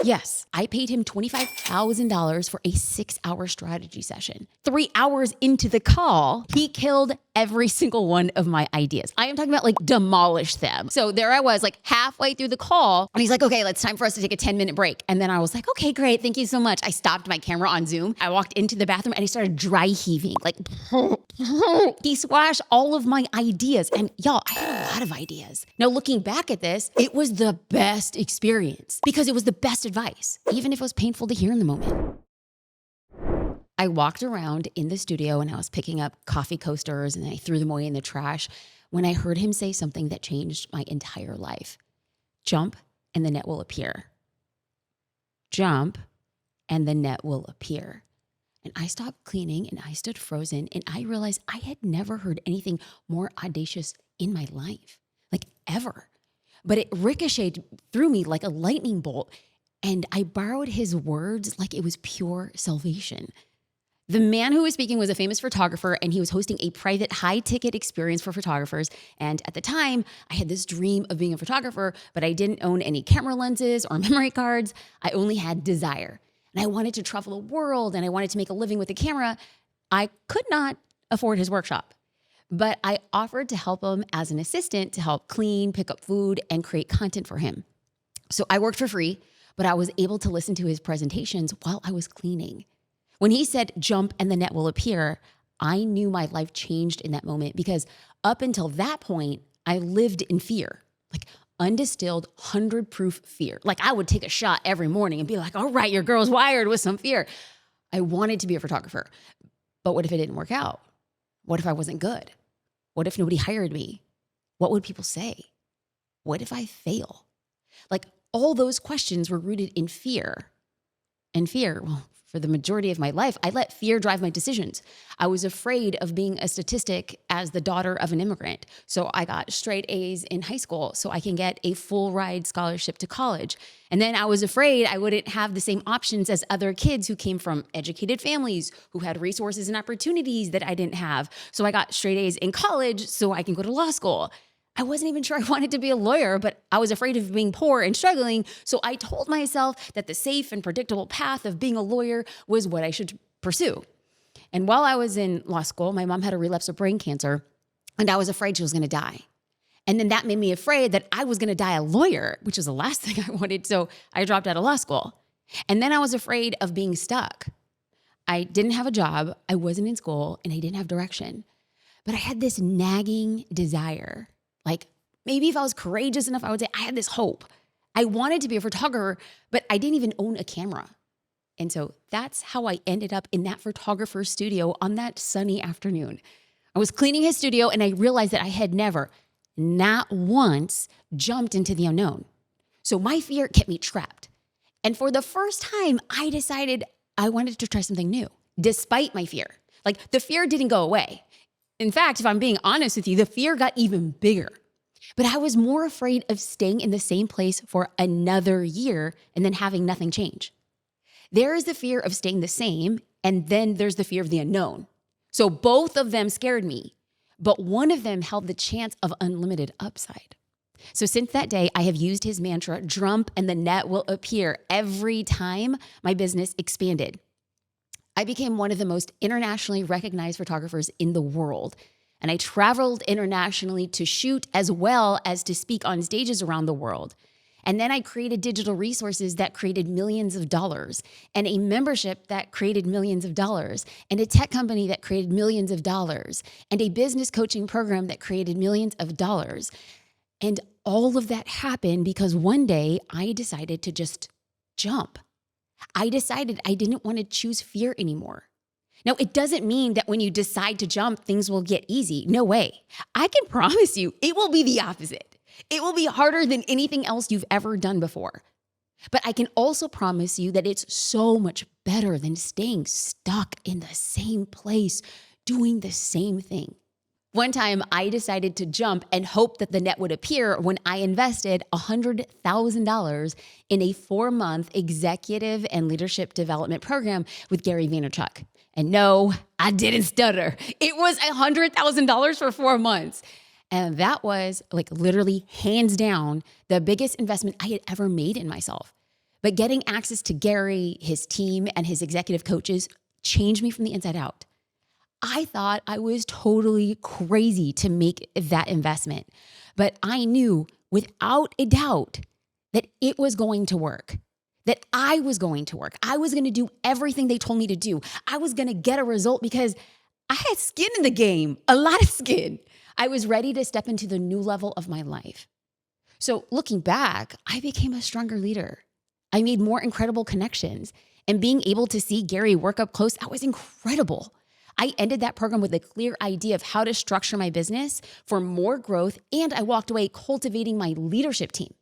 Yes, I paid him $25,000 for a 6-hour strategy session. 3 hours into the call, he killed every single one of my ideas. I am talking about like demolish them. So there I was like halfway through the call and he's like, okay, it's time for us to take a 10-minute break. And then I was like, okay, great. Thank you so much. I stopped my camera on Zoom. I walked into the bathroom and he started dry heaving. Like he squashed all of my ideas. And y'all, I had a lot of ideas. Now looking back at this, it was the best experience because it was the best advice, even if it was painful to hear in the moment. I walked around in the studio and I was picking up coffee coasters and I threw them away in the trash when I heard him say something that changed my entire life. Jump and the net will appear. Jump and the net will appear. And I stopped cleaning and I stood frozen and I realized I had never heard anything more audacious in my life, like ever. But it ricocheted through me like a lightning bolt and I borrowed his words like it was pure salvation. The man who was speaking was a famous photographer and he was hosting a private high-ticket experience for photographers. And at the time, I had this dream of being a photographer, but I didn't own any camera lenses or memory cards. I only had desire. And I wanted to travel the world and I wanted to make a living with the camera. I could not afford his workshop, but I offered to help him as an assistant to help clean, pick up food, and create content for him. So I worked for free, but I was able to listen to his presentations while I was cleaning. When he said, jump and the net will appear, I knew my life changed in that moment because up until that point, I lived in fear, like undistilled 100-proof fear. Like I would take a shot every morning and be like, all right, your girl's wired with some fear. I wanted to be a photographer, but what if it didn't work out? What if I wasn't good? What if nobody hired me? What would people say? What if I fail? Like all those questions were rooted in fear. And fear, well, for the majority of my life, I let fear drive my decisions. I was afraid of being a statistic as the daughter of an immigrant. So I got straight A's in high school so I can get a full ride scholarship to college. And then I was afraid I wouldn't have the same options as other kids who came from educated families who had resources and opportunities that I didn't have. So I got straight A's in college so I can go to law school. I wasn't even sure I wanted to be a lawyer, but I was afraid of being poor and struggling. So I told myself that the safe and predictable path of being a lawyer was what I should pursue. And while I was in law school, my mom had a relapse of brain cancer, and I was afraid she was going to die. And then that made me afraid that I was going to die a lawyer, which was the last thing I wanted. So I dropped out of law school. And then I was afraid of being stuck. I didn't have a job, I wasn't in school, and I didn't have direction. But I had this nagging desire. Like maybe if I was courageous enough, I would say I had this hope. I wanted to be a photographer, but I didn't even own a camera. And so that's how I ended up in that photographer's studio on that sunny afternoon. I was cleaning his studio and I realized that I had never, not once, jumped into the unknown. So my fear kept me trapped. And for the first time, I decided I wanted to try something new, despite my fear. Like the fear didn't go away. In fact, if I'm being honest with you, the fear got even bigger. But I was more afraid of staying in the same place for another year and then having nothing change. There is the fear of staying the same, and then there's the fear of the unknown. So both of them scared me, but one of them held the chance of unlimited upside. So since that day, I have used his mantra, jump and the net will appear, every time my business expanded. I became one of the most internationally recognized photographers in the world. And I traveled internationally to shoot as well as to speak on stages around the world. And then I created digital resources that created millions of dollars, and a membership that created millions of dollars, and a tech company that created millions of dollars, and a business coaching program that created millions of dollars. And all of that happened because one day I decided to just jump. I decided I didn't want to choose fear anymore. Now, it doesn't mean that when you decide to jump, things will get easy. No way. I can promise you it will be the opposite. It will be harder than anything else you've ever done before. But I can also promise you that it's so much better than staying stuck in the same place, doing the same thing. One time I decided to jump and hope that the net would appear when I invested $100,000 in a 4-month executive and leadership development program with Gary Vaynerchuk. And no, I didn't stutter. It was $100,000 for 4 months. And that was like literally hands down the biggest investment I had ever made in myself. But getting access to Gary, his team, and his executive coaches changed me from the inside out. I thought I was totally crazy to make that investment, but I knew without a doubt that it was going to work, that I was going to work. I was going to do everything they told me to do. I was going to get a result because I had skin in the game, a lot of skin. I was ready to step into the new level of my life. So looking back, I became a stronger leader. I made more incredible connections, and being able to see Gary work up close, that was incredible. I ended that program with a clear idea of how to structure my business for more growth, and I walked away cultivating my leadership team.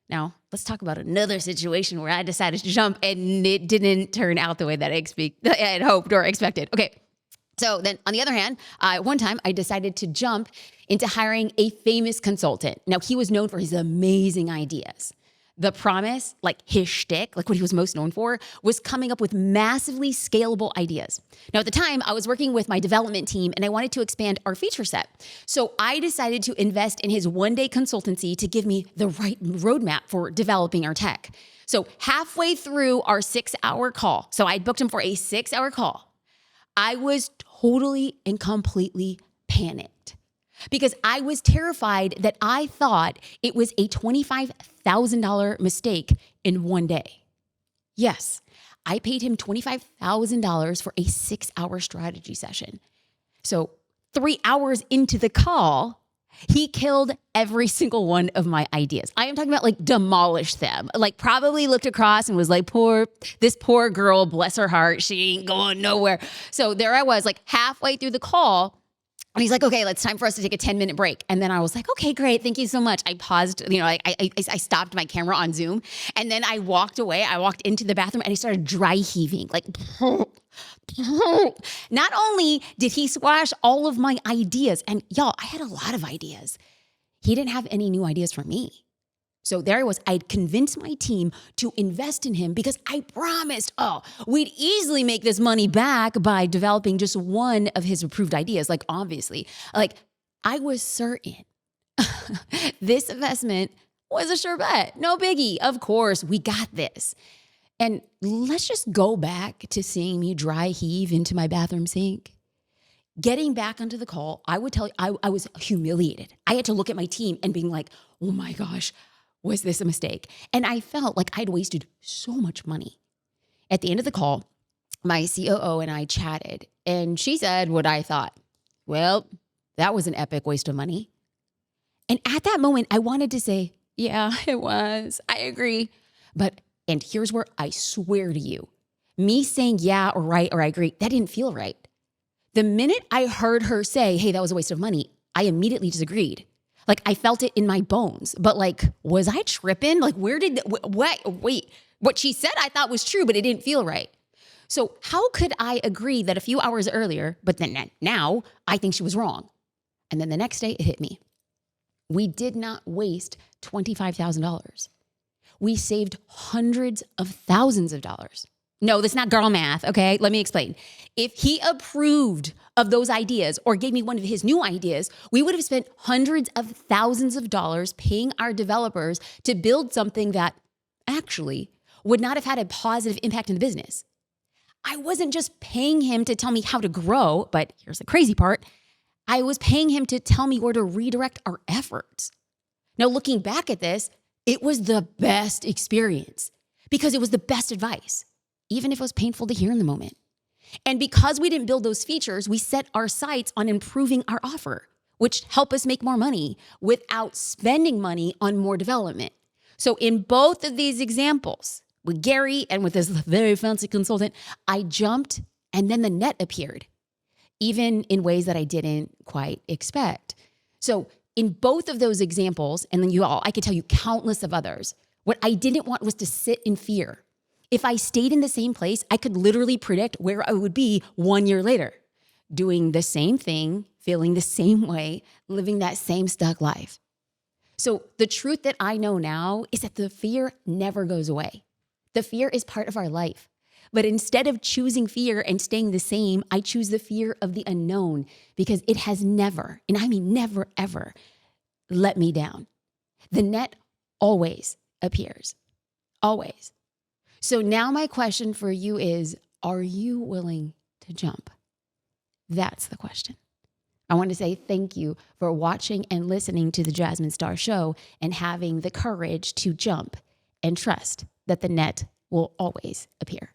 Now, let's talk about another situation where I decided to jump and it didn't turn out the way that I had hoped or expected. Okay, so then on the other hand, one time I decided to jump into hiring a famous consultant. Now, he was known for his amazing ideas. The promise, like his shtick, like what he was most known for, was coming up with massively scalable ideas. Now, at the time, I was working with my development team and I wanted to expand our feature set. So I decided to invest in his one-day consultancy to give me the right roadmap for developing our tech. So halfway through our 6-hour call, so I booked him for a 6-hour call, I was totally and completely panicked, because I was terrified that I thought it was a $25,000 mistake in one day. Yes, I paid him $25,000 for a 6-hour strategy session. So 3 hours into the call, he killed every single one of my ideas. I am talking about like demolished them, like probably looked across and was like, this poor girl, bless her heart, she ain't going nowhere. So there I was, like halfway through the call, and he's like, okay, it's time for us to take a 10-minute break. And then I was like, okay, great. Thank you so much. I paused, I stopped my camera on Zoom. And then I walked away. I walked into the bathroom and he started dry heaving. Like, not only did he squash all of my ideas, and y'all, I had a lot of ideas. He didn't have any new ideas for me. So there I was. I'd convinced my team to invest in him because I promised, we'd easily make this money back by developing just one of his approved ideas. Like, obviously, like I was certain this investment was a sure bet. No biggie. Of course, we got this. And let's just go back to seeing me dry heave into my bathroom sink. Getting back onto the call, I would tell you, I was humiliated. I had to look at my team and being like, oh my gosh, was this a mistake? And I felt like I'd wasted so much money. At the end of the call, my COO and I chatted, and she said what I thought. Well, that was an epic waste of money. And at that moment, I wanted to say, yeah, it was. I agree. And here's where I swear to you, me saying yeah or right or I agree, that didn't feel right. The minute I heard her say, hey, that was a waste of money, I immediately disagreed. Like I felt it in my bones, but like, was I tripping? Like what she said I thought was true, but it didn't feel right. So how could I agree that a few hours earlier, but then now I think she was wrong? And then the next day it hit me. We did not waste $25,000. We saved hundreds of thousands of dollars. No, that's not girl math, okay? Let me explain. If he approved of those ideas or gave me one of his new ideas, we would have spent hundreds of thousands of dollars paying our developers to build something that actually would not have had a positive impact in the business. I wasn't just paying him to tell me how to grow, but here's the crazy part. I was paying him to tell me where to redirect our efforts. Now, looking back at this, it was the best experience because it was the best advice, even if it was painful to hear in the moment. And because we didn't build those features, we set our sights on improving our offer, which helped us make more money without spending money on more development. So in both of these examples, with Gary and with this very fancy consultant, I jumped and then the net appeared, even in ways that I didn't quite expect. So in both of those examples, and then I could tell you countless of others, what I didn't want was to sit in fear. If I stayed in the same place, I could literally predict where I would be 1 year later, doing the same thing, feeling the same way, living that same stuck life. So the truth that I know now is that the fear never goes away. The fear is part of our life. But instead of choosing fear and staying the same, I choose the fear of the unknown because it has never, and I mean never, ever, let me down. The net always appears. Always. So now my question for you is, are you willing to jump? That's the question. I want to say thank you for watching and listening to the Jasmine Star Show and having the courage to jump and trust that the net will always appear.